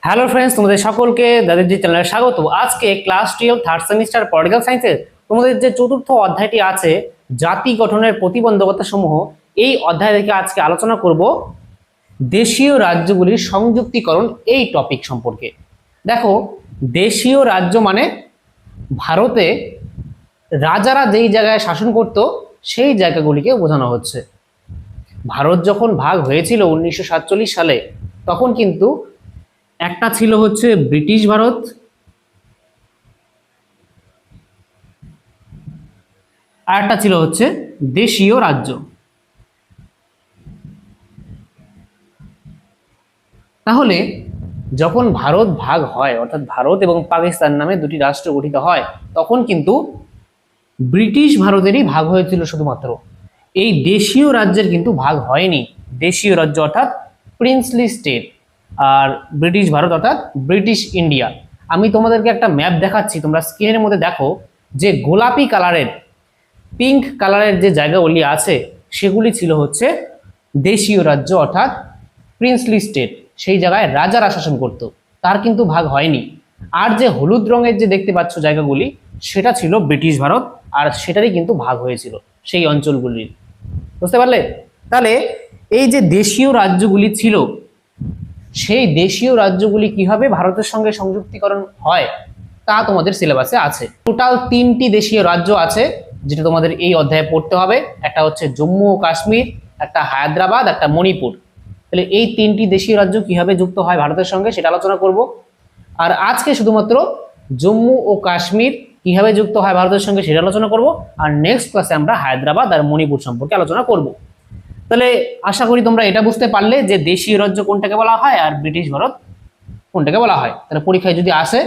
Hello friends, তোমাদের সকলকে দাদের জি চ্যানেলে স্বাগত। আজকে ক্লাস 12 থার্ড সেমিস্টার পলিটিক্যাল সায়েন্সের তোমাদের যে চতুর্থ অধ্যায়টি আছে, জাতি গঠনের প্রতিবন্ধকতা সমূহ, এই অধ্যায় থেকে আজকে আলোচনা করব দেশীয় রাজ্যগুলির সংযুক্তিকরণ এই টপিক সম্পর্কে। দেখো, দেশীয় রাজ্য মানে ভারতে রাজারা যেই জায়গায় শাসন করত সেই জায়গাগুলিকে বোঝানো হচ্ছে। ভারত যখন ভাগ হয়েছিল 1947 সালে, তখন কিন্তু একটা ছিল হচ্ছে ব্রিটিশ ভারত, আর একটা ছিল হচ্ছে দেশীয় রাজ্য। তাহলে যখন ভারত ভাগ হয়, অর্থাৎ ভারত এবং পাকিস্তান নামে দুটি রাষ্ট্র গঠিত হয়, তখন কিন্তু ব্রিটিশ ভারতেরই ভাগ হয়েছিল শুধুমাত্র। এই দেশীয় রাজ্যের কিন্তু ভাগ হয়নি। দেশীয় রাজ্য অর্থাৎ প্রিন্সলি স্টেট, আর ব্রিটিশ ভারত অর্থাৎ ব্রিটিশ ইন্ডিয়া। আমি তোমাদেরকে একটা ম্যাপ দেখাচ্ছি, তোমরা স্ক্রিনের মধ্যে দেখো যে গোলাপি কালারের, পিঙ্ক কালারের যে জায়গাগুলি আছে সেগুলি ছিল হচ্ছে দেশীয় রাজ্য অর্থাৎ প্রিন্সলি স্টেট। সেই জায়গায় রাজারা শাসন করত, তার কিন্তু ভাগ হয়নি। আর যে হলুদ রঙের যে দেখতে পাচ্ছ জায়গাগুলি, সেটা ছিল ব্রিটিশ ভারত, আর সেটারই কিন্তু ভাগ হয়েছিল সেই অঞ্চলগুলির। বুঝতে পারলে? তাহলে এই যে দেশীয় রাজ্যগুলি ছিল, সেই দেশীয় রাজ্যগুলি কিভাবে ভারতের সঙ্গে সংযুক্তিকরণ হয় তা তোমাদের সিলেবাসে আছে। টোটাল 3টি দেশীয় রাজ্য আছে যেটা তোমাদের এই অধ্যায়ে পড়তে হবে। একটা হচ্ছে জম্মু ও কাশ্মীর, একটা হায়দ্রাবাদ, একটা মণিপুর। তাহলে এই 3টি দেশীয় রাজ্য কিভাবে যুক্ত হয় ভারতের সঙ্গে সেটা আলোচনা করব। আর আজকে শুধুমাত্র জম্মু ও কাশ্মীর কিভাবে যুক্ত হয় ভারতের সঙ্গে সেটা আলোচনা করব। আর নেক্সট ক্লাসে আমরা হায়দ্রাবাদ আর মণিপুর সম্পর্কে আলোচনা করব। তাহলে আশা করি তোমরা এটা বুঝতে পারলে যে দেশীয় রাজ্য কোনটাকে বলা হয় আর ব্রিটিশ ভারত কোনটাকে বলা হয়। তাহলে পরীক্ষায় যদি আসে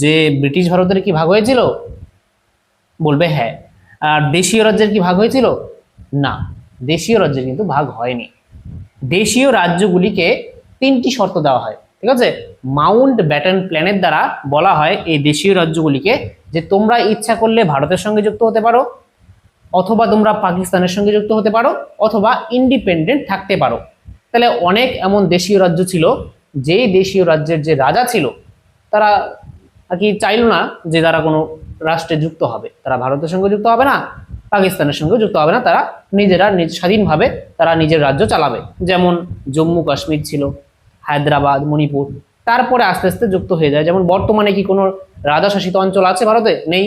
যে ব্রিটিশ ভারতের কি ভাগ হয়েছিল, বলবে হ্যাঁ। আর দেশীয় রাজ্যের কি ভাগ হয়েছিল? না, দেশীয় রাজ্যের কিন্তু ভাগ হয়নি। দেশীয় রাজ্যগুলিকে 3টি শর্ত দেওয়া হয়, ঠিক আছে? মাউন্ট ব্যাটেন প্ল্যানের দ্বারা বলা হয় এই দেশীয় রাজ্যগুলিকে যে তোমরা ইচ্ছা করলে ভারতের সঙ্গে যুক্ত হতে পারো, অথবা তোমরা পাকিস্তানের সঙ্গে যুক্ত হতে পারো, অথবা ইন্ডিপেন্ডেন্ট থাকতে পারো। তাহলে অনেক এমন দেশীয় রাজ্য ছিল, যেই দেশীয় রাজ্যের যে রাজা ছিল তারা আর কি চাইল না যে তারা কোনো রাষ্ট্রে যুক্ত হবে, তারা ভারতের সঙ্গে যুক্ত হবে না, পাকিস্তানের সঙ্গে যুক্ত হবে না, তারা নিজেরা স্বাধীনভাবে তারা নিজের রাজ্য চালাবে। যেমন জম্মু কাশ্মীর ছিল, হায়দ্রাবাদ, মণিপুর, তারপরে আস্তে আস্তে যুক্ত হয়ে যায়। যেমন বর্তমানে কি কোনো রাজা শাসিত অঞ্চল আছে ভারতে? নেই,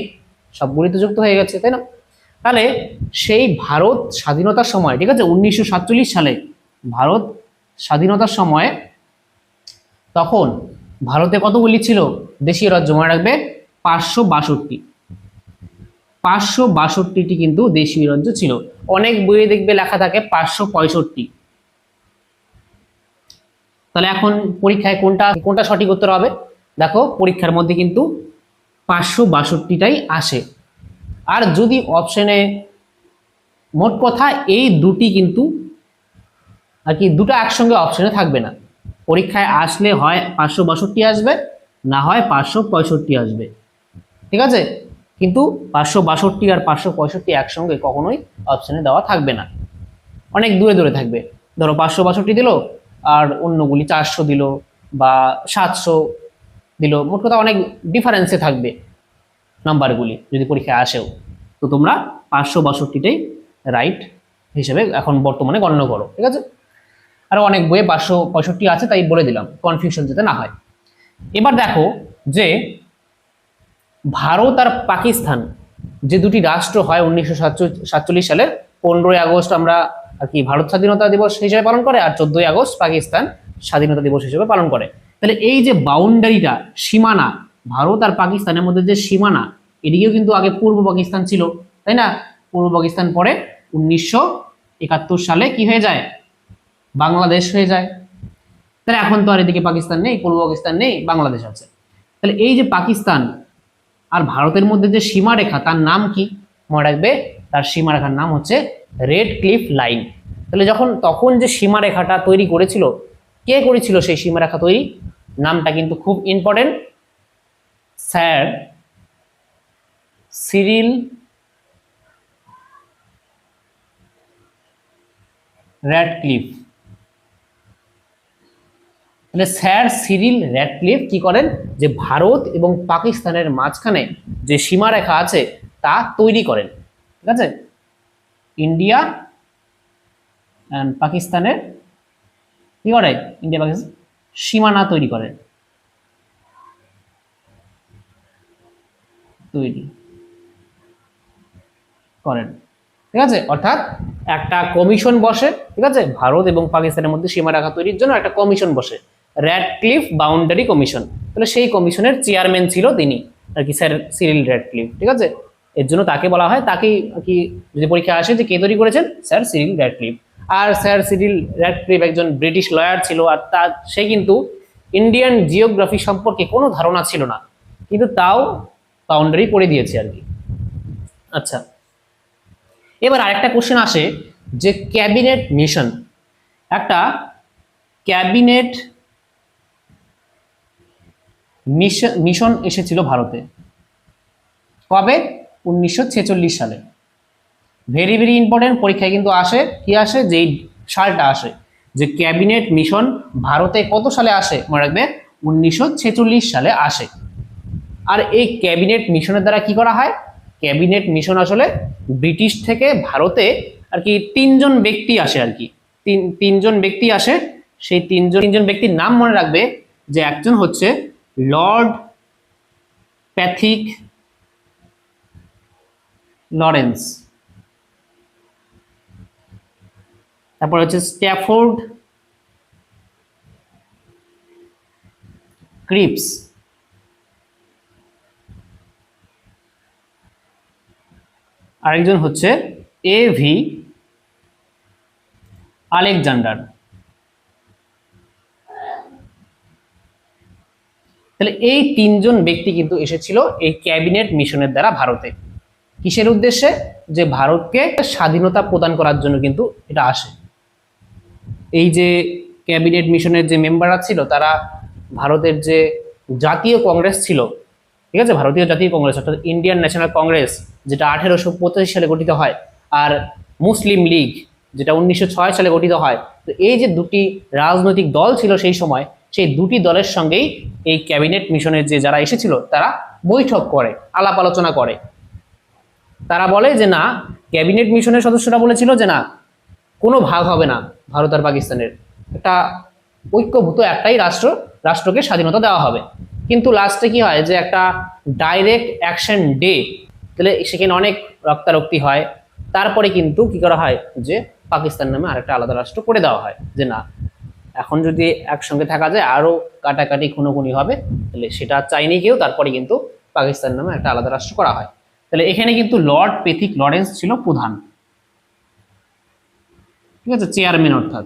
সবগুলি তো যুক্ত হয়ে গেছে, তাই না? তাহলে সেই ভারত স্বাধীনতার সময়, ঠিক আছে, 1947 সালে ভারত স্বাধীনতার সময় তখন ভারতে কতগুলি ছিল দেশীয় রাজ্য? মনে রাখবে 562। 562টি কিন্তু দেশীয় রাজ্য ছিল। অনেক বইয়ে দেখবে লেখা থাকে 565। তাহলে এখন পরীক্ষায় কোনটা কোনটা সঠিক উত্তর হবে? দেখো, পরীক্ষার মধ্যে কিন্তু 562টাই আসে। আর যদি অপশনে, মোট কথা এই দুটি কিন্তু আর কি দুটো একসঙ্গে অপশনে থাকবে না। পরীক্ষায় আসলে হয় 562 আসবে, না হয় 565 আসবে, ঠিক আছে? কিন্তু 562 আর 565 একসঙ্গে কখনোই অপশনে দেওয়া থাকবে না, অনেক দূরে দূরে থাকবে। ধরো 562 দিল আর অন্যগুলি 400 দিল বা 700 দিল, মোট কথা অনেক ডিফারেন্সে থাকবে নাম্বারগুলি যদি পরীক্ষায় আসেও। তো তোমরা 562টাই রাইট হিসেবে এখন বর্তমানে গণ্য করো, ঠিক আছে? আরো অনেক বইয়ে 565 আছে, তাই বলে দিলাম কনফিউশন যাতে না হয়। এবার দেখো যে ভারত আর পাকিস্তান যে দুটি রাষ্ট্র হয় 1947 সালের 15ই আগস্ট আমরা আর কি ভারত স্বাধীনতা দিবস হিসেবে পালন করে, আর 14ই আগস্ট পাকিস্তান স্বাধীনতা দিবস হিসেবে পালন করে। তাহলে এই যে বাউন্ডারিটা, সীমানা, ভারত আর পাকিস্তানের মধ্যে যে সীমানা, এদিকেও কিন্তু আগে পূর্ব পাকিস্তান ছিল, তাই না? পূর্ব পাকিস্তান পরে 1971 সালে কি হয়ে যায়? বাংলাদেশ হয়ে যায়। তাহলে এখন তো আর এদিকে পাকিস্তান নেই, পূর্ব পাকিস্তান নেই, বাংলাদেশ আছে। তাহলে এই যে পাকিস্তান আর ভারতের মধ্যে যে সীমারেখা, তার নাম কি? মনে রাখবে, তার সীমারেখার নাম হচ্ছে রেড ক্লিফ লাইন। তাহলে তখন যে সীমারেখাটা তৈরি করেছিল, কে করেছিল সেই সীমারেখা তৈরি? নামটা কিন্তু খুব ইম্পর্টেন্ট, স্যার সিরিল র্যাডক্লিফ। তাহলে স্যার সিরিল র্যাডক্লিফ কি করেন, যে ভারত এবং পাকিস্তানের মাঝখানে যে সীমারেখা আছে তা তৈরি করেন। ঠিক আছে, ইন্ডিয়া অ্যান্ড পাকিস্তানের কি করে, ইন্ডিয়া পাকিস্তান সীমানা তৈরি করেন, তৈরি করেন। ঠিক আছে, অর্থাৎ একটা কমিশন বসে, ঠিক আছে, ভারত এবং পাকিস্তানের মধ্যে সীমারেখা তৈরির জন্য একটা কমিশন বসে, র্যাডক্লিফ বাউন্ডারি কমিশন। তাহলে সেই কমিশনের চেয়ারম্যান ছিল তিনি আর কি, স্যার সিরিল র্যাডক্লিফ। ঠিক আছে, এর জন্য তাকে বলা হয়, তাকেই কি যদি পরীক্ষা আসে যে কে তৈরি করেছেন, স্যার সিরিল র্যাডক্লিফ। আর স্যার সিরিল র্যাডক্লিফ একজন ব্রিটিশ লয়ার ছিল, আর তার সে কিন্তু ইন্ডিয়ান জিওগ্রাফি সম্পর্কে কোনো ধারণা ছিল না, কিন্তু তাও বাউন্ডারি করে দিয়েছে আর কি। আচ্ছা, এবার আরেকটা কোশ্চেন আসে যে ক্যাবিনেট মিশন, একটা ক্যাবিনেট মিশন এসেছিল ভারতে কবে, 1946 সালে। ভেরি ভেরি ইম্পর্টেন্ট, পরীক্ষায় কিন্তু আসে, কি আসে, যেই সালটা আসে, যে ক্যাবিনেট মিশন ভারতে কত সালে আসে, মনে রাখবে 1946 সালে আসে। আর এই ক্যাবিনেট মিশনের দ্বারা কি করা হয়, ক্যাবিনেট মিশন আসলে ব্রিটিশ থেকে ভারতে আর কি তিনজন ব্যক্তি আসে আর কি, তিনজন ব্যক্তি আসে। সেই তিনজন ব্যক্তির নাম মনে রাখবে, যে একজন হচ্ছে লর্ড প্যাথিক লরেন্স, তারপর হচ্ছে স্ট্যাফোর্ড ক্রিপস, আরেকজন হচ্ছে এভি আলেকজান্ডার। তাহলে এই তিনজন ব্যক্তি কিন্তু এসেছিল এই ক্যাবিনেট মিশনের দ্বারা ভারতে, কিসের উদ্দেশ্যে, যে ভারতকে স্বাধীনতা প্রদান করার জন্য কিন্তু এটা আসে। এই যে ক্যাবিনেট মিশনের যে মেম্বাররা ছিল, তারা ভারতের যে জাতীয় কংগ্রেস ছিল, ঠিক আছে, ভারতীয় জাতীয় কংগ্রেস অর্থাৎ ইন্ডিয়ান ন্যাশনাল কংগ্রেস, যেটা 1885 সালে গঠিত হয়, আর মুসলিম লীগ, যেটা 1906 সালে গঠিত হয়। তো এই যে দুটি রাজনৈতিক দল ছিল সেই সময়, সেই দুটি দলের সঙ্গেই এই ক্যাবিনেট মিশনের যে যারা এসেছিল তারা বৈঠক করে, আলাপ আলোচনা করে। তারা বলে যে না, ক্যাবিনেট মিশনের সদস্যরা বলেছিল যে না, কোনো ভাগ হবে না ভারত আর পাকিস্তানের, একটা ঐক্যভূত একটাই রাষ্ট্রকে স্বাধীনতা দেওয়া হবে। কিন্তু লাস্টে কি হয়, যে একটা ডাইরেক্ট অ্যাকশন ডে, তাহলে সেখানে অনেক রক্তারক্তি হয়। তারপরে কিন্তু কি করা হয়, যে পাকিস্তান নামে আরেকটা আলাদা রাষ্ট্র করে দেওয়া হয়, যে না, এখন যদি একসঙ্গে থাকা যায় আরো কাটাকাটি খুনোখুনি হবে, তাহলে সেটা চাইনি কেউ, তারপরে কিন্তু পাকিস্তান নামে একটা আলাদা রাষ্ট্র করা হয়। তাহলে এখানে কিন্তু লর্ড প্যাথিক লরেন্স ছিল প্রধান, ঠিক আছে, চেয়ারম্যান অর্থাৎ।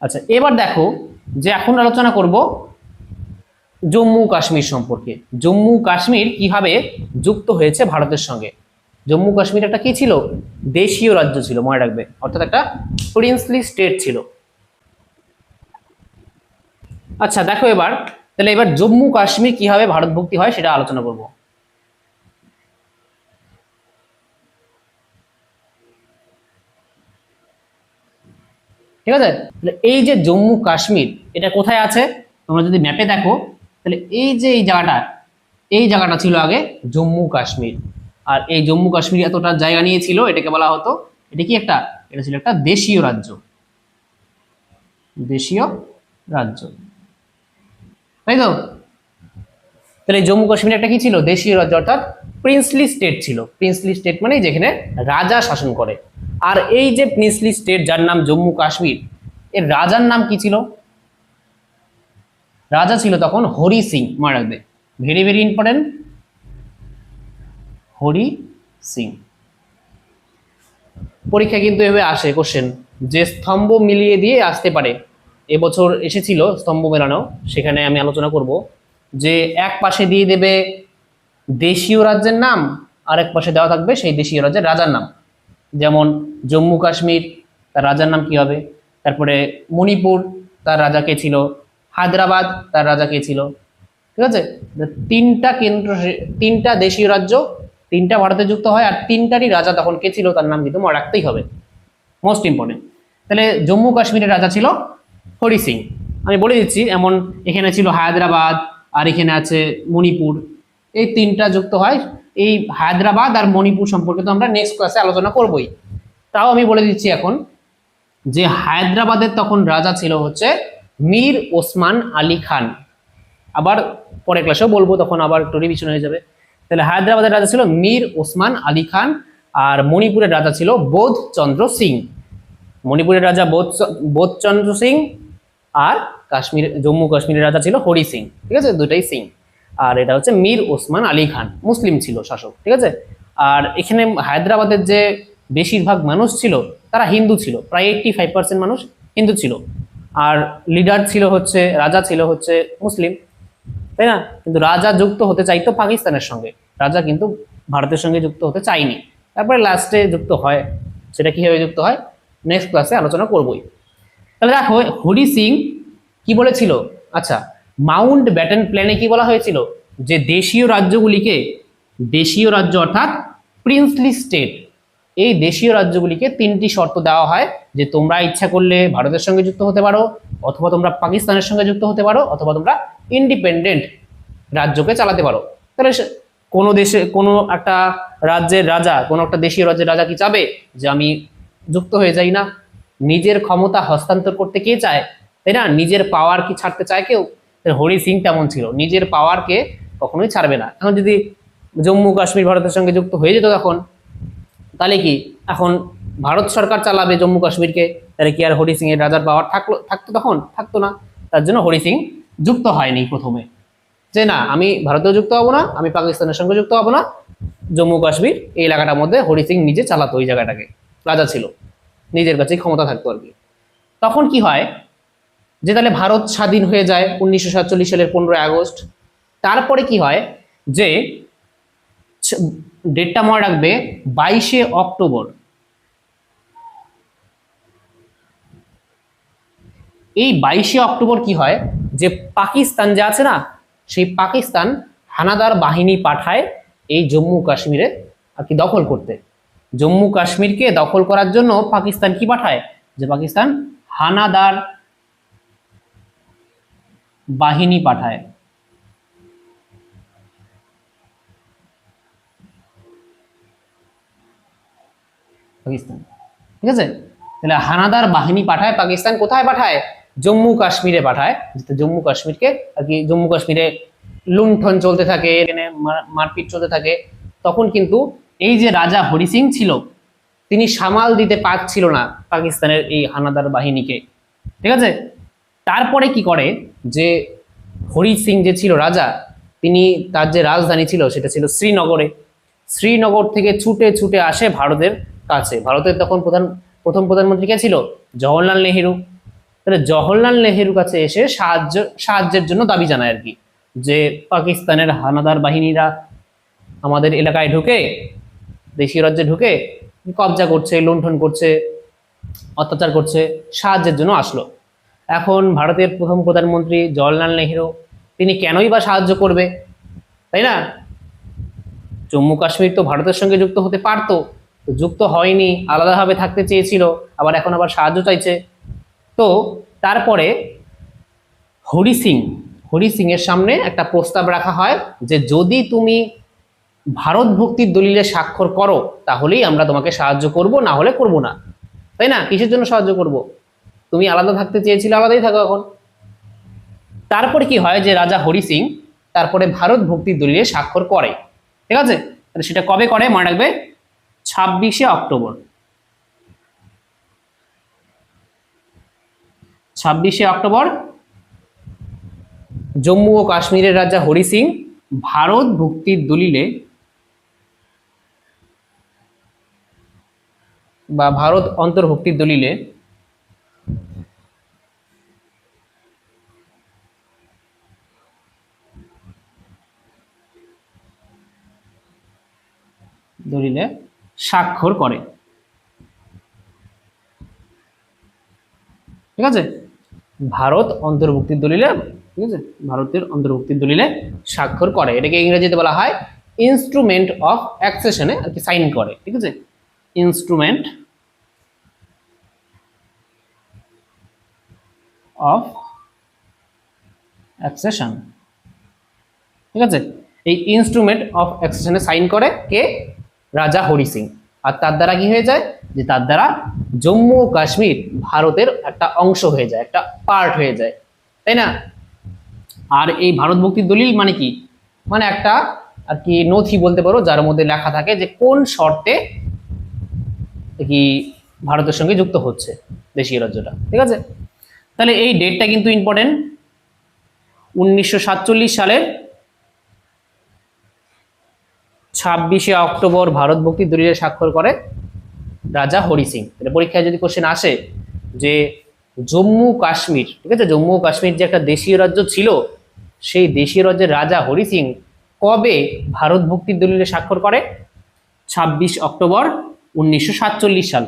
আচ্ছা, এবার দেখো যে এখন আলোচনা করব জম্মু কাশ্মীর সম্পর্কে। জম্মু কাশ্মীর কিভাবে যুক্ত হয়েছে ভারতের সঙ্গে। জম্মু কাশ্মীর একটা কি ছিল, দেশীয় রাজ্য ছিল, মনে রাখবে, অর্থাৎ একটা প্রিন্সলি স্টেট ছিল। আচ্ছা দেখো এবার, তাহলে এবার জম্মু কাশ্মীর কিভাবে ভারতভুক্তি হয় সেটা আলোচনা করব। ঠিক আছে, এই যে জম্মু কাশ্মীর, এটা কোথায় আছে, তোমরা যদি ম্যাপে দেখো, তাহলে এই যে এই জায়গাটা ছিল আগে জম্মু কাশ্মীর। আর এই জম্মু কাশ্মীর এতটা জায়গা নিয়েছিল, এটাকে বলা হতো, এটা কি একটা, এটা ছিল একটা দেশীয় রাজ্য, দেশীয় রাজ্য, তাই তো। তাহলে জম্মু কাশ্মীর একটা কি ছিল, দেশীয় রাজ্য, অর্থাৎ প্রিন্সলি স্টেট ছিল। প্রিন্সলি স্টেট মানে যেখানে রাজা শাসন করে। আর এই যে প্রিন্সলি স্টেট, যার নাম জম্মু কাশ্মীর, এর রাজার নাম কি ছিল, রাজা ছিল তখন হরি সিং, মনে রাখবে, very very important, Hari Singh. পরীক্ষা কিন্তু এভাবে আসে কোশ্চেন, যে স্তম্ভ মিলিয়ে দিয়ে আসতে পারে। এবছর এসেছিল স্তম্ভ মেলানো, সেখানে আমি আলোচনা করব যে এক পাশে দিয়ে দেবে দেশীয় রাজ্যের নাম, আর এক পাশে দেওয়া থাকবে সেই দেশীয় রাজ্যের রাজার নাম। যেমন জম্মু কাশ্মীর, তার রাজার নাম কি হবে, তারপরে মণিপুর, তার রাজা কে ছিল, হায়দ্রাবাদ, তার রাজা কে ছিল। ঠিক আছে, তিনটা দেশীয় রাজ্য, তিনটা ভারতে যুক্ত হয়, আর তিনটারই রাজা তখন কে ছিল তার নাম কিন্তু মনে রাখতেই হবে, মোস্ট ইম্পর্টেন্ট। তাহলে জম্মু কাশ্মীরের রাজা ছিল হরি সিং। আমি বলে দিচ্ছি, এমন এখানে ছিল হায়দ্রাবাদ, আর এখানে আছে মণিপুর, এই তিনটা যুক্ত হয়। এই হায়দ্রাবাদ আর মণিপুর সম্পর্কে তো আমরা নেক্সট ক্লাসে আলোচনা করবই, তাও আমি বলে দিচ্ছি এখন যে হায়দ্রাবাদের তখন রাজা ছিল হচ্ছে মীর ওসমান আলী খান। আবার পরের ক্লাসেও বলবো, তখন আবার একটু রিভিশন হয়ে যাবে। তাহলে হায়দ্রাবাদের রাজা ছিল মীর ওসমান আলী খান, আর মণিপুরের রাজা ছিল বোধচন্দ্র সিং। মণিপুরের রাজা বোধচন্দ্র সিং, আর জম্মু কাশ্মীরের রাজা ছিল হরি সিং, ঠিক আছে, দুটাই সিং। আর এটা হচ্ছে মীর ওসমান আলী খান, মুসলিম ছিল শাসক, ঠিক আছে। আর এখানে হায়দ্রাবাদের যে বেশিরভাগ মানুষ ছিল তারা হিন্দু ছিল, প্রায় 85% মানুষ হিন্দু ছিল। আর লিডার ছিল হচ্ছে, রাজা ছিল হচ্ছে মুসলিম, তাই না? কিন্তু রাজা যুক্ত হতে চাইতো পাকিস্তানের সঙ্গে, রাজা কিন্তু ভারতের সঙ্গে যুক্ত হতে চায়নি। তারপরে লাস্টে যুক্ত হয়, সেটা কিভাবে যুক্ত হয় নেক্সট ক্লাসে আলোচনা করবই। তাহলে দেখো হরি সিং কি বলেছিল, আচ্ছা, মাউন্ট ব্যাটেন প্ল্যানে কি বলা হয়েছিল যে দেশীয় রাজ্যগুলিকে, দেশীয় রাজ্য অর্থাৎ প্রিন্সলি স্টেট, এই দেশীয় রাজ্যগুলিকে 3টি শর্ত দেওয়া হয় যে তোমরা ইচ্ছা করলে ভারতের সঙ্গে যুক্ত হতে পারো, অথবা তোমরা পাকিস্তানের সঙ্গে যুক্ত হতে পারো, অথবা তোমরা ইন্ডিপেন্ডেন্ট রাজ্যকে চালাতে পারো। তাহলে কোনো দেশে কোনো একটা রাজ্যের রাজা, কোনো একটা দেশীয় রাজ্যের রাজা কি চাবে যে আমি যুক্ত হয়ে যাই? না, নিজের ক্ষমতা হস্তান্তর করতে কে চায়, তাই না? নিজের পাওয়ার কি ছাড়তে চায় কেউ? হরি সিং তেমন ছিল, নিজের পাওয়ারকে কখনোই ছাড়বে না। এখন যদি জম্মু কাশ্মীর ভারতের সঙ্গে যুক্ত হয়ে যেত তখন, তাহলে কি এখন ভারত সরকার চালাবে জম্মু কাশ্মীরকে, তাহলে কি আর হরি সিং এর রাজার পাওয়ার থাকতো? তখন থাকতো না। তার জন্য হরি সিং যুক্ত হয়নি প্রথমে, যে না আমি ভারতেও যুক্ত হব না, আমি পাকিস্তানের সঙ্গে যুক্ত হব না, জম্মু কাশ্মীর এই এলাকাটার মধ্যে হরি সিং নিজে চালাতো, ওই জায়গাটাকে, রাজা ছিল, নিজের কাছেই ক্ষমতা থাকতো আর কি। তখন কি হয় যে তাহলে ভারত স্বাধীন হয়ে যায় 1947 সালের 15ই আগস্ট। তারপরে কি হয় যে ডেটটা মনে রাখবে, 22শে অক্টোবর। এই 22শে অক্টোবর কি হয় যে পাকিস্তান যে আছে না, সেই পাকিস্তান হানাদার বাহিনী পাঠায় এই জম্মু কাশ্মীরে আর কি দখল করতে। জম্মু কাশ্মীরকে দখল করার জন্য পাকিস্তান কি পাঠায়, যে পাকিস্তান হানাদার বাহিনী পাঠায়। পাকিস্তান, ঠিক আছে। তাহলে হানাদার বাহিনী পাঠায় পাকিস্তান, কোথায় পাঠায়? জম্মু কাশ্মীরে পাঠায়। জম্মু কাশ্মীরকে আর কি, জম্মু কাশ্মীরে লুণ্ঠন চলতে থাকে, মারপিট চলতে থাকে। তখন কিন্তু এই যে রাজা হরি সিং ছিল, তিনি সামাল দিতে পারছিল না পাকিস্তানের এই হানাদার বাহিনীকে, ঠিক আছে। তারপরে কি করে যে হরি সিং যে ছিল রাজা, তিনি তার যে রাজধানী ছিল সেটা ছিল শ্রীনগরে। শ্রীনগর থেকে ছুটে ছুটে আসে ভারতের কাছে। ভারতের তখন প্রথম প্রধানমন্ত্রী কে ছিল? জওহরলাল নেহেরু। তাহলে জওহরলাল নেহেরুর কাছে এসে সাহায্যের জন্য দাবি জানায় আর কি, যে পাকিস্তানের হানাদার বাহিনীরা আমাদের এলাকায় ঢুকে, দেশীয় রাজ্যে ঢুকে কবজা করছে, লুণ্ঠন করছে, অত্যাচার করছে, সাহায্যের জন্য আসলো। এখন ভারতের প্রথম প্রধানমন্ত্রী জওহরলাল নেহেরু, তিনি কেনই বা সাহায্য করবে, তাই না? জম্মু কাশ্মীর তো ভারতের সঙ্গে যুক্ত হতে পারতো, তো যুক্ত হয়নি, আলাদাভাবে থাকতে চেয়েছিল, আবার এখন আবার সাহায্য চাইছে। তো তারপরে হরি সিং এর সামনে একটা প্রস্তাব রাখা হয় যে যদি তুমি ভারত ভক্তির দলিলে স্বাক্ষর করো তাহলেই আমরা তোমাকে সাহায্য করব, না হলে করব না, তাই না? কিসের জন্য সাহায্য করব? তুমি আলাদা থাকতে চেয়েছিলে, আলাদাই থাকো এখন। তারপরে কি হয় যে রাজা হরি সিং তারপরে ভারত ভক্তির দলিলে স্বাক্ষর করে, ঠিক আছে। তাহলে সেটা কবে করে মনে রাখবে, 26শে অক্টোবর। 26শে অক্টোবর জম্মু ও কাশ্মীরের রাজা হরি সিং ভারত ভক্তির দলিলে বা ভারত অন্তর্ভুক্তির দলিলে স্বাক্ষর করে, ঠিক আছে। ভারত অন্তর্ভুক্তির দলিলে, ঠিক আছে, ভারতের অন্তর্ভুক্তির দলিলে স্বাক্ষর করে। এটাকে ইংরেজিতে বলা হয় ইনস্ট্রুমেন্ট অফ অ্যাকসেশনে আর কি সাইন করে, ঠিক আছে, ইনস্ট্রুমেন্ট অফ অ্যাকসেশন, ঠিক আছে। এই ইনস্ট্রুমেন্ট অফ অ্যাকসেশনে সাইন করে কে? রাজা হরি সিং। আর তার দ্বারা কি হয়ে যায়, যে তার দ্বারা জম্মু ও কাশ্মীর ভারতের একটা অংশ হয়ে যায়, একটা পার্ট হয়ে যায়, তাই না? আর এই ভারত মুক্তির দলিল মানে কি? মানে একটা আর কি নথি বলতে পারো, যার মধ্যে লেখা থাকে যে কোন শর্তে কি ভারতের সঙ্গে যুক্ত হচ্ছে দেশীয় রাজ্যটা, ঠিক আছে। তাহলে এই ডেটটা কিন্তু ইম্পর্টেন্ট। 1947 সালের 26শে অক্টোবর ভারত মুক্তির দলিলে স্বাক্ষর করে রাজা হরি সিং। এটা পরীক্ষায় যদি কোশ্চেন আসে যে জম্মু কাশ্মীর, ঠিক আছে, জম্মু ও কাশ্মীর যে একটা দেশীয় রাজ্য ছিল, সেই দেশীয় রাজ্যের রাজা হরি সিং কবে ভারত মুক্তির দলিলে স্বাক্ষর করে? 26 অক্টোবর 1947 সাল।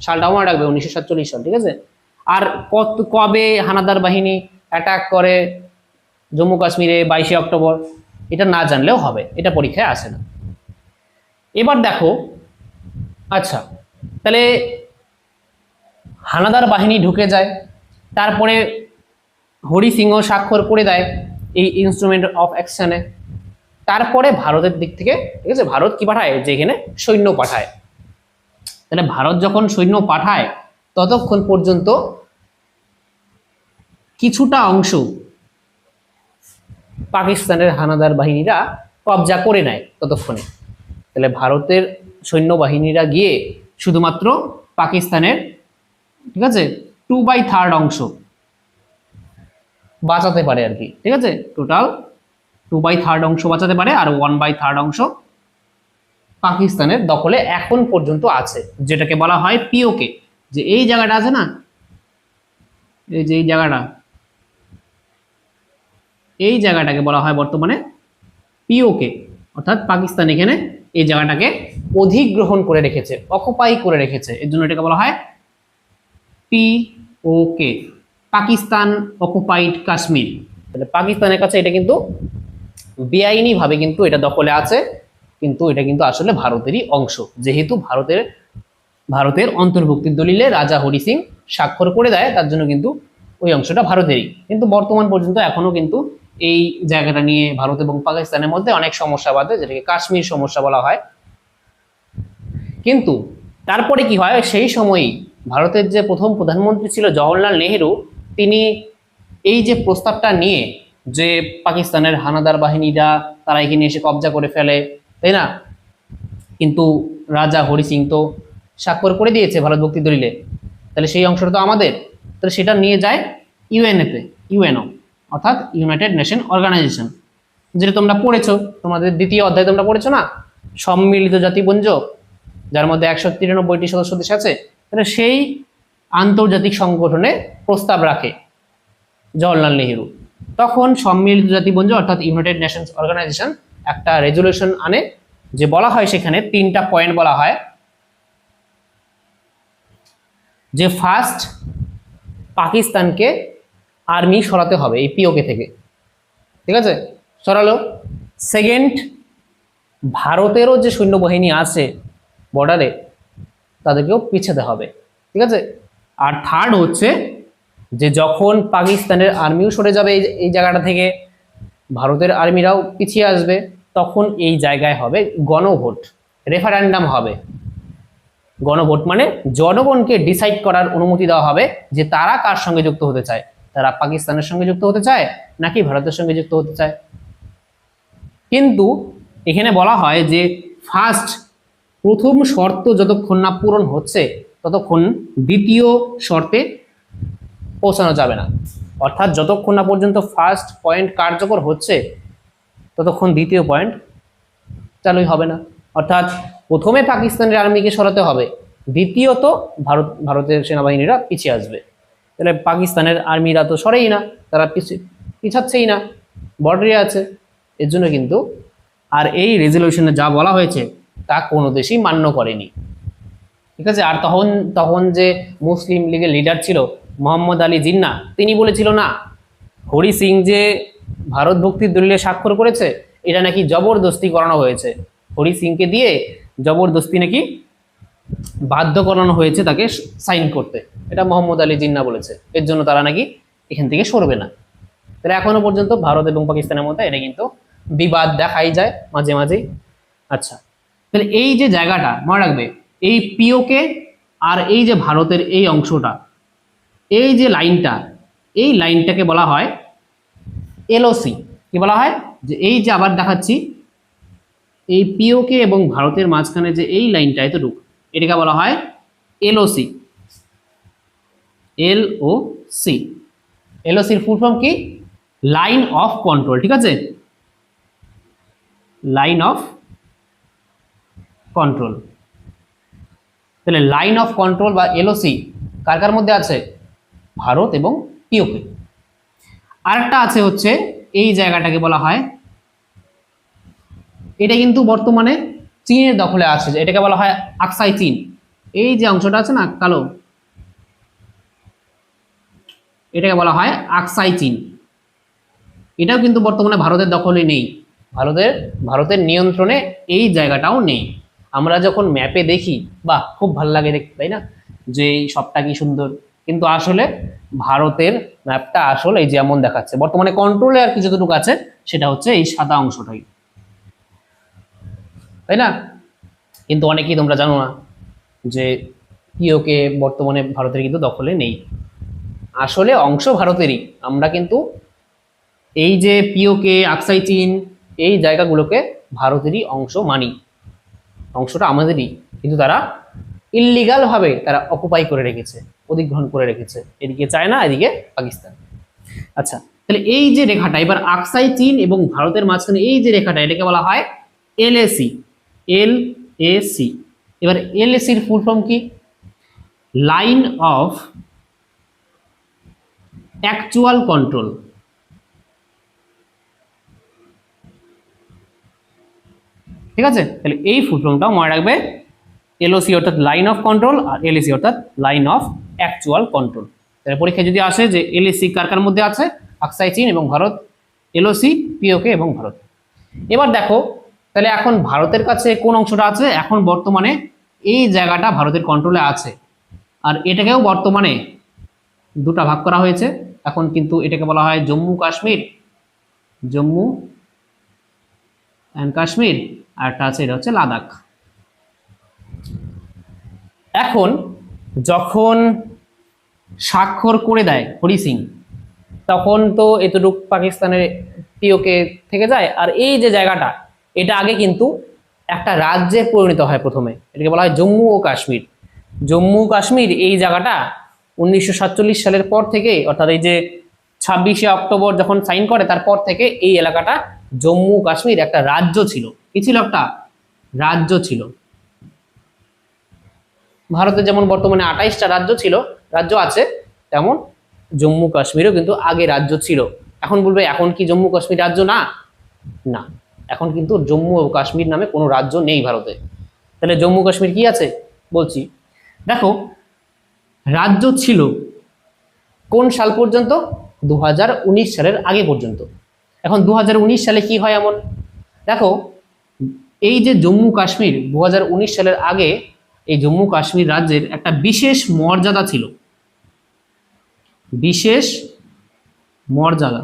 সালটা মনে রাখবে, 1947 সাল, ঠিক আছে। আর কবে হানাদার বাহিনী অ্যাটাক করে জম্মু কাশ্মীরে? 22শে অক্টোবর। এটা না জানলেও হবে, এটা পরীক্ষায় আসে না। এবার দেখো, আচ্ছা তাহলে হানাদার বাহিনী ঢুকে যায়, তারপরে হরি সিংহ স্বাক্ষর করে দেয় এই ইনস্ট্রুমেন্ট অফ অ্যাকশনে। তারপরে ভারতের দিক থেকে, ঠিক আছে, ভারত কি পাঠায়? যে এখানে সৈন্য পাঠায়। তাহলে ভারত যখন সৈন্য পাঠায় ততক্ষণ পর্যন্ত কিছুটা অংশ পাকিস্তানের হানাদার বাহিনীরা কবজা করে নেয় ততক্ষণে। তাহলে ভারতের সৈন্যবাহিনীরা গিয়ে শুধুমাত্র পাকিস্তানের, ঠিক আছে, 2/3 অংশ বাঁচাতে পারে আর কি, ঠিক আছে। টোটাল 2/3 অংশ বাঁচাতে পারে, আর 1/3 অংশ পাকিস্তানের দখলে এখন পর্যন্ত আছে, যেটাকে বলা হয় পিওকে। যে এই জায়গাটা আছে না, এই যে এই জায়গাটাকে বলা হয় বর্তমানে পিওকে, অর্থাৎ পাকিস্তান এখানে এই জায়গাটাকে অধিগ্রহণ করে রেখেছে, অকুপাই করে রেখেছে, এর জন্য এটাকে বলা হয় পিওকে, পাকিস্তান অকুপাইড কাশ্মীর। তাহলে পাকিস্তানের কাছে এটা কিন্তু বেআইনি ভাবে কিন্তু এটা দখলে আছে, কিন্তু এটা কিন্তু আসলে ভারতেরই অংশ, যেহেতু ভারতের অন্তর্ভুক্তির দলিলে রাজা হরি সিং স্বাক্ষর করে দেয়, তার জন্য কিন্তু ওই অংশটা ভারতেরই। কিন্তু বর্তমান পর্যন্ত এখনো কিন্তু এই জায়গাটা নিয়ে ভারত এবং পাকিস্তানের মধ্যে অনেক সমস্যা বাধে, যেটাকে কাশ্মীর সমস্যা বলা হয়। কিন্তু তারপরে কি হয়, সেই সময়ই ভারতের যে প্রথম প্রধানমন্ত্রী ছিল জওহরলাল নেহেরু, তিনি এই যে প্রস্তাবটা নিয়ে যে পাকিস্তানের হানাদার বাহিনীরা তারা এখানে এসে কবজা করে ফেলে, তাই না, কিন্তু রাজা হরি সিং তো স্বাক্ষর করে দিয়েছে ভারত মুক্তি দলিলে, তাহলে সেই অংশটা তো আমাদের। তাহলে সেটা নিয়ে যায় ইউএনএতে, ইউএনও অর্থাৎ ইউনাইটেড নেশন অর্গানাইজেশন, যেটা তোমরা পড়েছো, তোমাদের দ্বিতীয় অধ্যায়ে তোমরা পড়েছো না, সম্মিলিত জাতিপুঞ্জ, যার মধ্যে 193টি সদস্য দেশ আছে। তাহলে সেই আন্তর্জাতিক সংগঠনে প্রস্তাব রাখে জওহরলাল নেহেরু। তখন সম্মিলিত জাতিপুঞ্জ অর্থাৎ ইউনাইটেড নেশনস অর্গানাইজেশন একটা রেজুলেশন আনে, যে বলা হয় সেখানে 3টা পয়েন্ট বলা হয়, যে ফার্স্ট পাকিস্তানকে আর্মি সরাতে হবে এই পিওকে থেকে, ঠিক আছে, সরালো। সেকেন্ড, ভারতেরও যে সৈন্যবাহিনী আছে বর্ডারে তাদেরকেও পিছাতে হবে, ঠিক আছে। আর থার্ড হচ্ছে যে যখন পাকিস্তানের আর্মিও সরে যাবে এই জায়গাটা থেকে, ভারতের আর্মিরাও পিছিয়ে আসবে, তখন এই জায়গায় হবে গণভোট, রেফারেন্ডাম হবে। গণভোট মানে জনগণকে ডিসাইড করার অনুমতি দেওয়া হবে যে তারা কার সঙ্গে যুক্ত হতে চায়, তারা পাকিস্তানের সঙ্গে যুক্ত হতে চায় নাকি ভারতের সঙ্গে যুক্ত হতে চায়। কিন্তু এখানে বলা হয় যে ফার্স্ট, প্রথম শর্ত যতক্ষণ না পূরণ হচ্ছে ততক্ষণ দ্বিতীয় শর্তে পৌঁছানো যাবে না। অর্থাৎ যতক্ষণ না পর্যন্ত ফার্স্ট পয়েন্ট কার্যকর হচ্ছে ততক্ষণ দ্বিতীয় পয়েন্ট চালুই হবে না। অর্থাৎ প্রথমে পাকিস্তানের আর্মিকে সরাতে হবে, দ্বিতীয়ত ভারতের সেনাবাহিনীরা পিছিয়ে আসবে। তাহলে পাকিস্তানের আর্মিরা তো সরেই না, তারা পিছাচ্ছেই না, বর্ডারে আছে, এর জন্য কিন্তু আর এই রেজলিউশনে যা বলা হয়েছে তা কোনো দেশই মান্য করেনি, ঠিক আছে। আর তখন যে মুসলিম লীগের লিডার ছিল মোহাম্মদ আলী জিন্নাহ, তিনি বলেছিল না, হরি সিং যে ভারত মুক্তির দলিলে স্বাক্ষর করেছে এটা নাকি জবরদস্তি করানো হয়েছে, হরি সিংকে দিয়ে জবরদস্তি নাকি বাধ্য করানো হয়েছে তাকে সাইন করতে, এটা মোহাম্মদ আলী জিন্নাহ বলেছে, এর জন্য তারা নাকি এখান থেকে সরবে না। তাহলে এখনো পর্যন্ত ভারত এবং পাকিস্তানের মধ্যে এটা কিন্তু বিবাদ দেখাই যায় মাঝে মাঝেই। আচ্ছা, তাহলে এই যে জায়গাটা মনে রাখবে, এই পিওকে আর এই যে ভারতের এই অংশটা, এই যে লাইনটা, এই লাইনটাকে বলা হয় এলওসি। কি বলা হয়? যে এই যে আবার দেখাচ্ছি, এই পিওকে এবং ভারতের মাঝখানে যে এই লাইনটা এতটুকু, এটাকে বলা হয় এলওসি। এলওসি, এলওসির ফুল ফর্ম কি? Line of control. ঠিক আছে, লাইন অফ কন্ট্রোল। তাহলে লাইন অফ কন্ট্রোল বা এলওসি কার কার মধ্যে আছে? ভারত এবং পিওকে। আরেকটা আছে হচ্ছে এই জায়গাটাকে বলা হয়, এটা কিন্তু বর্তমানে চীনের দখলে আছে, এটাকে বলা হয় আকসাই চীন। এই যে অংশটা আছে না কালো, এটাকে বলা হয় আকসাই চীন। এটাও কিন্তু বর্তমানে ভারতের দখলে নেই, ভারতের নিয়ন্ত্রণে এই জায়গাটাও নেই। আমরা যখন ম্যাপে দেখি, বাহ খুব ভালো লাগে দেখতে, তাই না, যে এই সবটা কি সুন্দর, কিন্তু আসলে ভারতের ম্যাপটা আসলে এই যেমন দেখাচ্ছে, বর্তমানে কন্ট্রোলে আর কি যতটুকু আছে সেটা হচ্ছে এই সাদা অংশটাই, তাই না? কিন্তু অনেকেই তোমরা জানো না যে পিওকে বর্তমানে ভারতের কিন্তু দখলে নেই, আসলে অংশ ভারতেরই। আমরা কিন্তু এই যে পিওকে, আকসাই চীন, এই জায়গাগুলোকে ভারতেরই অংশ মানি, অংশটা আমাদেরই, কিন্তু তারা ইললিগাল ভাবে তারা অকুপাই করে রেখেছে, অধিগ্রহণ করে রেখেছে, এদিকে চায়না, এদিকে পাকিস্তান। আচ্ছা, তাহলে এই যে রেখাটা, এবার আকসাই চীন এবং ভারতের মাঝখানে এই যে রেখাটা, এটাকে বলা হয় এলএসি। এলএসি, এবার এলএসির ফুল ফর্ম কি? Line of actual control. ঠিক আছে, তাহলে এই ফুল ফর্মটাও মনে রাখবে, এলওসি অর্থাৎ লাইন অফ কন্ট্রোল, আর এলএসি অর্থাৎ লাইন অফ অ্যাকচুয়াল কন্ট্রোল। তাহলে পরীক্ষায় যদি আসে যে এলএসি কার কার মধ্যে আছে, আকসাই চীন এবং ভারত, এলওসি পিওকে এবং ভারত। এবার দেখো, তাহলে এখন ভারতের কাছে কোন অংশটা আছে? এখন বর্তমানে এই জায়গাটা ভারতের কন্ট্রোলে আছে, আর এটাকেও বর্তমানে দুটা ভাগ করা হয়েছে। এখন কিন্তু এটাকে বলা হয় জম্মু কাশ্মীর, জম্মু অ্যান্ড কাশ্মীর, আর একটা আছে এটা হচ্ছে লাদাখ। এখন যখন স্বাক্ষর করে দেয় হরি সিং, তখন তো এতটুকু পাকিস্তানের পিওকে থেকে যায়, আর এই যে জায়গাটা, এটা আগে কিন্তু একটা রাজ্যে পরিণত হয় প্রথমে, এটাকে বলা হয় জম্মু ও কাশ্মীর। জম্মু কাশ্মীর এই জায়গাটা 1947 সালের পর থেকে, অর্থাৎ এই যে 26শে অক্টোবর যখন সাইন করে তারপর থেকে এই এলাকাটা জম্মু কাশ্মীর একটা রাজ্য ছিল। কি ছিল? একটা রাজ্য ছিল। ভারতে যেমন বর্তমানে 28টা রাজ্য আছে, তেমন জম্মু কাশ্মীরও কিন্তু আগে রাজ্য ছিল। এখন বলবে এখন কি জম্মু কাশ্মীর রাজ্য? না, না, এখন কিন্তু জম্মু ও কাশ্মীর নামে কোনো রাজ্য নেই ভারতে। তাহলে জম্মু কাশ্মীর কি আছে বলছি, দেখো, রাজ্য ছিল কোন সাল পর্যন্ত? 2019 সালের আগে পর্যন্ত। এখন 2019 সালে কি হয় এমন, দেখো, এই যে জম্মু কাশ্মীর 2019 সালের আগে এই জম্মু কাশ্মীর রাজ্যের একটা বিশেষ মর্যাদা ছিল, বিশেষ মর্যাদা।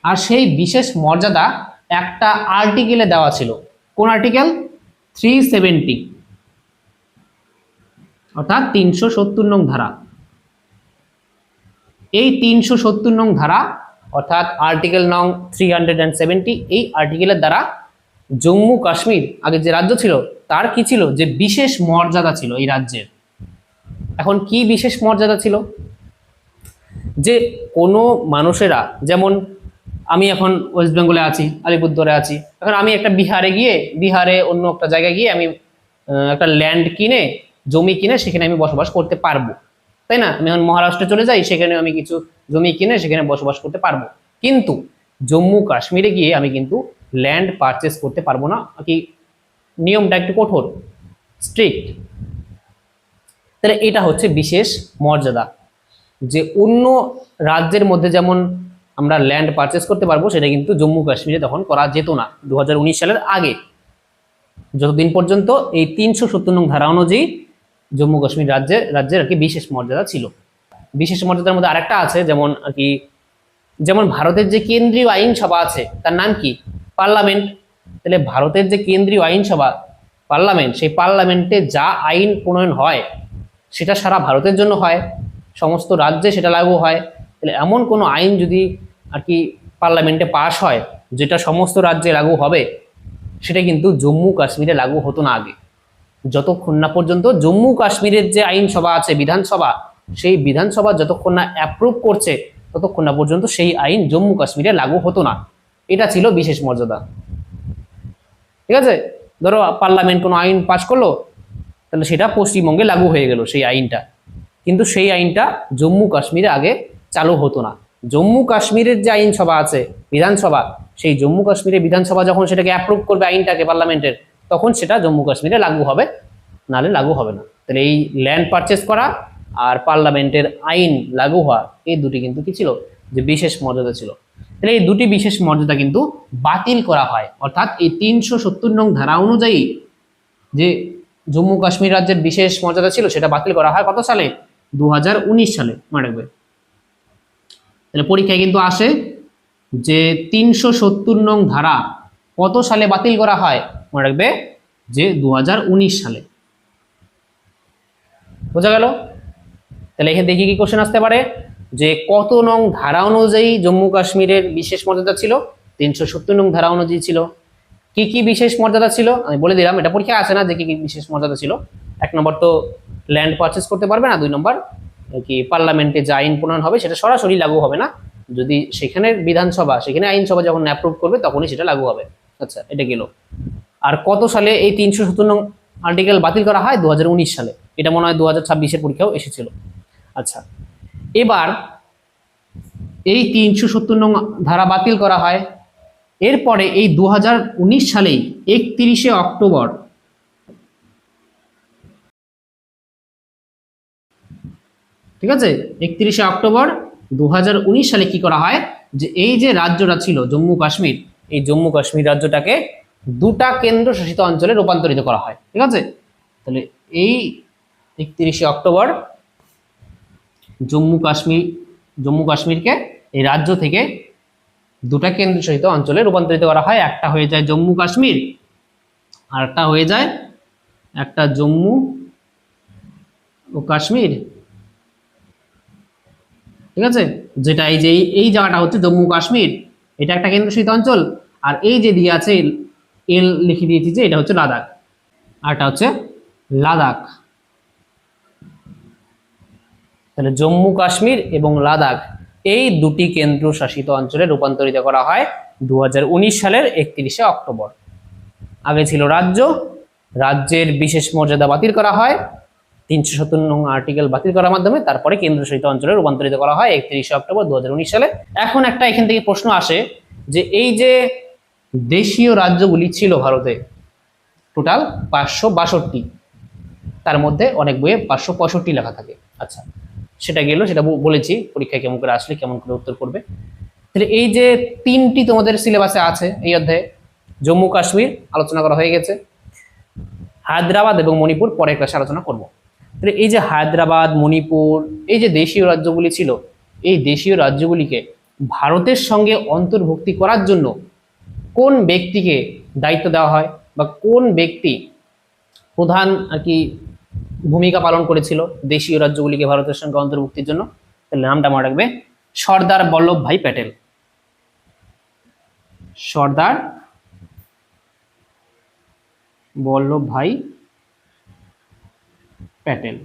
আর সেই বিশেষ মর্যাদা একটা আর্টিকেলে দেওয়া ছিল। কোন আর্টিকেল? 370, অর্থাৎ 370 নং ধারা। এই 370 নং ধারা অর্থাৎ আর্টিকেল নং 370, এই আর্টিকেলের দ্বারা জম্মু কাশ্মীর আগে যে রাজ্য ছিল তার কি ছিল? যে বিশেষ মর্যাদা ছিল এই রাজ্যের। এখন কি বিশেষ মর্যাদা ছিল? যে কোনো মানুষেরা, যেমন আমি এখন ওয়েস্ট বেঙ্গলে আছি, আলিপুরদুয়ারে আছি, এখন আমি একটা বিহারে অন্য একটা জায়গায় গিয়ে আমি একটা ল্যান্ড কিনে, জমি কিনে সেখানে আমি বসবাস করতে পারবো, তাই না? আমি এখন মহারাষ্ট্রে চলে যাই, সেখানে আমি কিছু জমি কিনে সেখানে বসবাস করতে পারবো, কিন্তু জম্মু কাশ্মীরে গিয়ে আমি কিন্তু ল্যান্ড পারচেস করতে পারবো না। কি নিয়মটা একটু কঠোর, স্ট্রিক্ট। তাহলে এটা হচ্ছে বিশেষ মর্যাদা, যে অন্য রাজ্যের মধ্যে যেমন আমরা ল্যান্ড পারচেস করতে পারবো, সেটা কিন্তু জম্মু কাশ্মীরে তখন করা যেত না 2019 সালের আগে, যতদিন পর্যন্ত এই 370 নং ধারা অনুযায়ী জম্মু কাশ্মীর রাজ্যের আর কি বিশেষ মর্যাদা ছিল। বিশেষ মর্যাদার মধ্যে আরেকটা আছে, যেমন আর কি, যেমন ভারতের যে কেন্দ্রীয় আইনসভা আছে তার নাম কি? পার্লামেন্ট। তাহলে ভারতের যে কেন্দ্রীয় আইনসভা পার্লামেন্ট, সেই পার্লামেন্টে যা আইন প্রণয়ন হয় সেটা সারা ভারতের জন্য হয়, সমস্ত রাজ্যে সেটা লাগু হয়। তাহলে এমন কোনো আইন যদি আর কি পার্লামেন্টে পাশ হয় যেটা সমস্ত রাজ্যে লাগু হবে, সেটা কিন্তু জম্মু কাশ্মীরে লাগু হতো না আগে। যতক্ষণ না পর্যন্ত জম্মু কাশ্মীরের যে আইনসভা আছে, বিধানসভা, সেই বিধানসভা যতক্ষণ না অ্যাপ্রুভ করছে ততক্ষণ না পর্যন্ত সেই আইন জম্মু কাশ্মীরে লাগু হতো না। এটা ছিল বিশেষ মর্যাদা। ঠিক আছে, ধরো পার্লামেন্ট কোনো আইন পাশ করলো, তাহলে সেটা পশ্চিমবঙ্গে লাগু হয়ে গেল সেই আইনটা, কিন্তু সেই আইনটা জম্মু কাশ্মীরে আগে চালু হতো না। জম্মু কাশ্মীরের যে আইনসভা আছে, বিধানসভা, সেই জম্মু কাশ্মীরের বিধানসভা যখন সেটাকে অ্যাপ্রুভ করবে আইনটাকে পার্লামেন্টের, তখন সেটা জম্মু কাশ্মীরে লাগু হবে, নাহলে লাগু হবে না। তাহলে এই ল্যান্ড পারচেস করা আর পার্লামেন্টের আইন লাগু হওয়া, এই দুটি কিন্তু কি ছিল? যে বিশেষ মর্যাদা ছিল। তাহলে এই দুটি বিশেষ মর্যাদা কিন্তু বাতিল করা হয়, অর্থাৎ এই 370 নং ধারা অনুযায়ী যে জম্মু কাশ্মীর রাজ্যের বিশেষ মর্যাদা ছিল সেটা বাতিল করা হয় কত সালে? 2019 সালে, মনে রাখবে। তাহলে পরীক্ষায় কিন্তু আসে যে 370 নং ধারা কত সালে বাতিল করা হয়? মনে রাখবে যে 2019 সালে। বোঝা গেল? তাহলে এখানে দেখি কি কোশ্চেন আসতে পারে, যে কত নং ধারা অনুযায়ী জম্মু কাশ্মীরের বিশেষ মর্যাদা ছিল? 370 নং ধারা অনুযায়ী ছিল। কি কি বিশেষ মর্যাদা ছিল আমি বলে দিলাম, এটা পরীক্ষা আসে না যে কি কি বিশেষ মর্যাদা ছিল। 1 নম্বর তো ল্যান্ড পারচেস করতে পারবে না, 2 নম্বর কি পার্লামেন্টে যে আইন প্রণয়ন হবে সেটা সরাসরি লাগু হবে না, যদি সেখানে বিধানসভা, সেখানে আইনসভা যখন অ্যাপ্রুভ করবে তখনই সেটা লাগু হবে। আচ্ছা, এটা গেল। আর কত সালে এই 370 নং আর্টিকেল বাতিল করা হয়? 2019 সালে। এটা মনে হয় 2026-এর পরীক্ষাও এসেছিল। আচ্ছা, এবার এই 370 নং ধারা বাতিল করা হয়, এরপরে এই 2019 সালেই 31শে অক্টোবর, ঠিক আছে, 31শে অক্টোবর 2019 সালে কি করা হয়, যে এই যে রাজ্যটা ছিল জম্মু কাশ্মীর, এই জম্মু কাশ্মীর রাজ্যটাকে দুটা কেন্দ্রশাসিত অঞ্চলে রূপান্তরিত করা হয়। ঠিক আছে, তাহলে এই 31শে অক্টোবর জম্মু কাশ্মীরকে এই রাজ্য থেকে দুটা কেন্দ্রশাসিত অঞ্চলে রূপান্তরিত করা হয়। একটা হয়ে যায় জম্মু কাশ্মীর, আর একটা হয়ে যায় একটা জম্মু ও কাশ্মীর। ঠিক আছে, যেটা এই যে এই জায়গাটা হচ্ছে জম্মু কাশ্মীর, এটা একটা কেন্দ্রশাসিত অঞ্চল, আর এই যে দিয়ে আছে এল লিখে দিয়েছি যে এটা হচ্ছে লাদাখ, আর এটা হচ্ছে লাদাখ। তাহলে জম্মু কাশ্মীর এবং লাদাখ এই দুটি কেন্দ্রশাসিত অঞ্চলে রূপান্তরিত করা হয় 2019 সালের 31শে অক্টোবর। আগে ছিল রাজ্য, রাজ্যের বিশেষ মর্যাদা বাতিল করা হয় 370 নং আর্টিকেল বাতিল করার মাধ্যমে, তারপরে কেন্দ্রশাসিত অঞ্চলে রূপান্তরিত করা হয় 31শে অক্টোবর 2019 সালে। এখন একটা এখান থেকে প্রশ্ন আসে যে এই যে দেশীয় রাজ্যগুলি ছিল ভারতে টোটাল 562, তার মধ্যে অনেক বইয়ে 565 লেখা থাকে। আচ্ছা, সেটা গেল, সেটা বলেছি পরীক্ষায় কেমন করে আসলে কেমন করে উত্তর করবে। তাহলে এই যে তিনটি তোমাদের সিলেবাসে আছে এই অধ্যায়ে, জম্মু কাশ্মীর আলোচনা করা হয়ে গেছে, হায়দ্রাবাদ এবং মণিপুর পরের ক্লাসে আলোচনা করব। তাহলে এই যে হায়দ্রাবাদ, মণিপুর, এই যে দেশীয় রাজ্যগুলি ছিল, এই দেশীয় রাজ্যগুলিকে ভারতের সঙ্গে অন্তর্ভুক্তি করার জন্য কোন ব্যক্তিকে দায়িত্ব দেওয়া হয়, বা কোন ব্যক্তি প্রধান আর কি ভূমিকা পালন করেছিল দেশীয় রাজ্যগুলিকে ভারতের সঙ্গে অন্তর্ভুক্তির জন্য? তাহলে নামটা মনে রাখবে, সর্দার বল্লভভাই প্যাটেল। সর্দার বল্লভভাই প্যাটেল।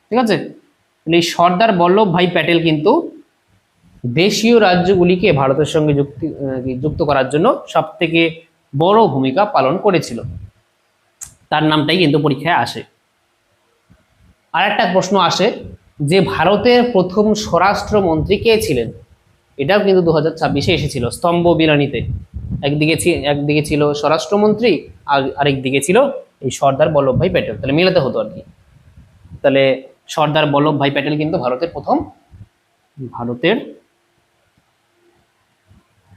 ঠিক আছে, তাহলে এই সর্দার বল্লভভাই প্যাটেল কিন্তু দেশীয় রাজ্যগুলিকে ভারতের সঙ্গে যুক্ত করার জন্য সব থেকে বড় ভূমিকা পালন করেছিল। তার নামটাই কিন্তু পরীক্ষায় আসে। আর একটা প্রশ্ন আসে যে ভারতের প্রথম স্বরাষ্ট্রমন্ত্রী কে ছিলেন? এটাও কিন্তু 2026-এ এসেছিল স্তম্ভ বিরানিতে। একদিকে ছিল স্বরাষ্ট্রমন্ত্রী, আর আরেকদিকে ছিল এই সর্দার বল্লভভাই প্যাটেল, তাহলে মিলাতে হতো আর কি। তাহলে সর্দার বল্লভভাই প্যাটেল কিন্তু ভারতের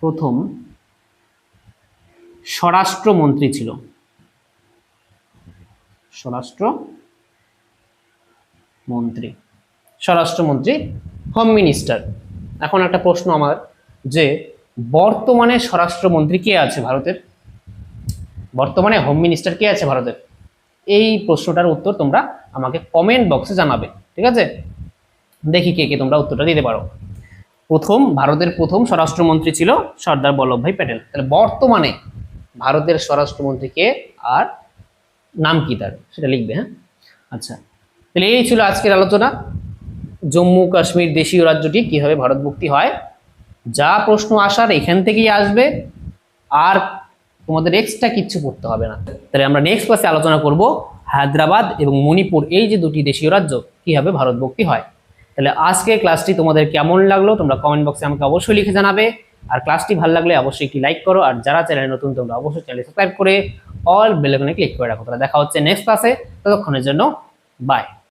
প্রথম স্বরাষ্ট্রমন্ত্রী ছিল। স্বরাষ্ট্রমন্ত্রী স্বরাষ্ট্রমন্ত্রী, হোম মিনিস্টার। এখন একটা প্রশ্ন আমার, যে বর্তমানে স্বরাষ্ট্রমন্ত্রী কে আছে ভারতের, বর্তমানে হোম মিনিস্টার কে আছে ভারতের? এই প্রশ্নটার উত্তর তোমরা আমাকে কমেন্ট বক্সে জানাবে, ঠিক আছে? দেখি কে কে তোমরা উত্তরটা দিতে পারো। ভারতের প্রথম স্বরাষ্ট্রমন্ত্রী ছিল সর্দার বল্লভভাই প্যাটেল। তাহলে বর্তমানে ভারতের স্বরাষ্ট্রমন্ত্রী কে আর নাম কি তার সেটা লিখবে। হ্যাঁ, আচ্ছা, তাহলে এই ছিল আজকের আলোচনা, জম্মু কাশ্মীর দেশীয় রাজ্যটি কিভাবে ভারতভুক্তি হয়। যা প্রশ্ন আসার এখান থেকেই আসবে, আর তোমাদের এক্সট্রা কিচ্ছু পড়তে হবে না। তাহলে আমরা নেক্সট ক্লাসে আলোচনা করব হায়দ্রাবাদ এবং মণিপুর, এই যে দুটি দেশীয় রাজ্য, কিভাবে ভারতভুক্তি হয়। তাহলে আজকের ক্লাসটি তোমাদের কেমন লাগলো তোমরা কমেন্ট বক্সে আমাকে অবশ্যই লিখে জানাবে। আর ক্লাসটি ভালো লাগলে অবশ্যই একটি লাইক করো, আর যারা চ্যানেলে নতুন তোমরা অবশ্যই চ্যানেল সাবস্ক্রাইব করে অল বেল আইকনে ক্লিক করে রাখো। তাহলে দেখা হচ্ছে নেক্সট ক্লাসে, ততক্ষণের জন্য বাই।